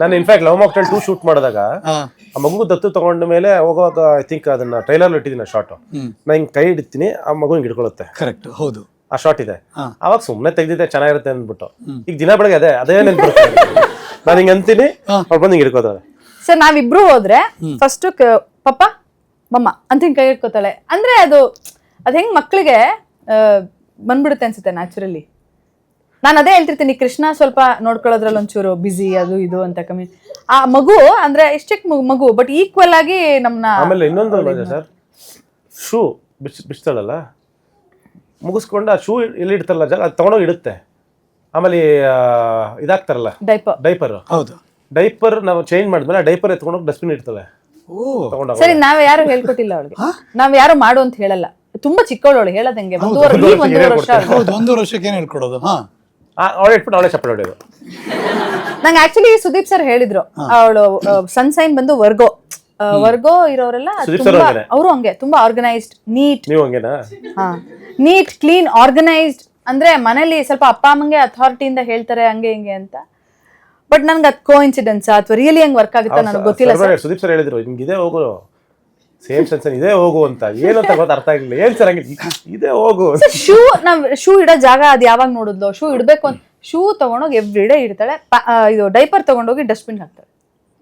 ನಾನು in fact love mocktail 2 shoot ಮಾಡಿದಾಗ ಆ ಮಗು ದತ್ತು ತಗೊಂಡ ಮೇಲೆ ಹೋಗುವಾಗ ಐ ಥಿಂಕ್ ಅದನ್ನ ಟ್ರೈಲರ್ ಇಟ್ಟಿದ್ದೀನಿ ಆ ಶಾರ್ಟ್. ನಾನು ಹಿಂಗೆ ಕೈ ಹಿಡಿತೀನಿ, ಆ ಮಗು ಹಿಂಗೆ ಹಿಡ್ಕೊಳ್ಳುತ್ತೆ. ಕರೆಕ್ಟ್, ಹೌದು, ಆ ಶಾರ್ಟ್ ಇದೆ. ಅವಾಗ ಸುಮ್ಮನೆ ತೆಗ್ದಿದ್ದೆ ಚೆನ್ನಾಗಿರುತ್ತೆ ಅಂದ್ಬಿಟ್ಟು ಈಗ ದಿನ ಬೆಳಗ್ಗೆ ಅದೇ ನೆನ್ಪಿರುತ್ತೆ. ನಾನು ಹಿಂಗೆ ಅಂತೀನಿ, ಅವ್ರು ಬಂದು ಹಿಂಗೆ ಹಿಡ್ಕೋತಾರೆ. ಸರ್ ನಾವಿಬ್ರು ಹೋದ್ರೆ ಫಸ್ಟ್ ಪಪ್ಪ ಮಮ್ಮ ಅಂತ ಹಿಂಗೆ ಕೈ ಇಟ್ಕೋತಾಳೆ. ಅಂದ್ರೆ ಅದು ಹೆಂಗ್ ಮಕ್ಳಿಗೆ ಬಂದ್ಬಿಡುತ್ತೆ ಅನ್ಸುತ್ತೆ ನ್ಯಾಚುರಲಿ. ನಾನು ಅದೇ ಹೇಳ್ತಿರ್ತೀನಿ, ಕೃಷ್ಣ ಸ್ವಲ್ಪ ನೋಡ್ಕೊಳ್ಳೋದ್ರಲ್ಲಿ ಒಂಚೂರು ಬಿಸಿ ಅದು ಇದು ಅಂತ ಕಮ್ಮಿ. ಆ ಮಗು ಅಂದ್ರೆ ಇಷ್ಟಕ್ಕೆ ಮಗು ಬಟ್ ಈಕ್ವಲ್ ಆಗಿ ನಮ್ಮನ್ನ. ಆಮೇಲೆ ಇನ್ನೊಂದು ಸರ್, ಶೂ ಬಿಚ್ತಾಳಲ್ಲ, ಮುಗಿಸ್ಕೊಂಡು ಆ ಶೂ ಎಲ್ಲಿ ಇಡ್ತಾರಲ್ಲ ಜಾಗ ಅದು ತಗೊಂಡೋಗಿ ಇಡುತ್ತೆ. ಆಮೇಲೆ ಇದಾಗ್ತಾರಲ್ಲ ಡೈಪರ್, ಹೌದು, ಡೈಪರ್ ನಾವು ಚೇಂಜ್ ಮಾಡಿದ್ಮೇಲೆ ಆ ಡೈಪರ್ ಎತ್ಕೊಂಡೋಗಿ ಡಸ್ಟ್ಬಿನ್ ಇಡ್ತಾಳೆ. ಸರಿ, ನಾವ್ ಯಾರು ಹೇಳ್ಕೊಟ್ಟಿಲ್ಲ ಅವಳಿಗೆ, ನಾವ್ ಯಾರು ಮಾಡು ಅಂತ ಹೇಳಲ್ಲ. ತುಂಬಾ ಚಿಕ್ಕವಳು ಹೇಳದಂಗೆ. 1 ವರ್ಷಕ್ಕೆ ಏನ್ ಹೇಳ್ಕೊಡೋದು? ಅವಳೆ ಇಟ್ಬಿಟ್ಟು ಅವಳೇ ಚಪ್ಪಲಿ ಹೊಡೆಯೋದು. ನಂಗೆ ಆಕ್ಚುಲಿ ಸುದೀಪ್ ಸರ್ ಹೇಳಿದ್ರು, ಅವಳು ಸನ್ಸೈನ್ ಬಂದು ವರ್ಗೋ ಇರೋರೆಲ್ಲ ಅವರು ಹಂಗೆ ತುಂಬಾ ಆರ್ಗನೈಸ್ಡ್, ನೀಟ್. ನೀವು ಹಂಗೇನಾ? Neat, clean, organised. ಅಂದ್ರೆ ಮನೇಲಿ ಸ್ವಲ್ಪ ಅಪ್ಪ ಅಮ್ಮಂಗೆ ಅಥಾರಿಟಿಯಿಂದ ಹೇಳ್ತಾರೆ ಹಂಗೆ ಹಿಂಗೆ ಅಂತ. ಬಟ್ ನನ್ಗೆ ಅದು ಕೋಇನ್ಸಿಡೆನ್ಸ್ ಅಥವಾ ರಿಯಲಿ ಹೆಂಗ್ ವರ್ಕ್ ಆಗುತ್ತಾ ನನಗೆ ಗೊತ್ತಿಲ್ಲ. ಸುದೀಪ್ ಸರ್ ಹೇಳಿದ್ರು ನಿಮ್ಗೆ ಇದೇ ಹೋಗು, ಸೇಮ್ ಸೆನ್ಸನ್ ಇದೇ ಹೋಗು ಅಂತ. ಏನಂತ ಗೊತ್ತ ಅರ್ಥ ಆಗಿಲ್ಲ. ಏನ್ ಸರ್ ಹಂಗೆ ಇದೇ ಹೋಗು. ಶೂ ಇಡೋ ಜಾಗ ಅದ್ ಯಾವಾಗ ನೋಡಿದ್ಲು? ಶೂ ಇಡ್ಬೇಕು ಅಂತ ಶೂ ತಗೊಂಡೋಗಿ ಎವ್ರಿ ಡೇ ಇಡ್ತಾಳೆ. ಇದು ಡೈಪರ್ ತಗೊಂಡೋಗಿ ಡಸ್ಟ್ಬಿನ್ ಹಾಕ್ತಾಳೆ.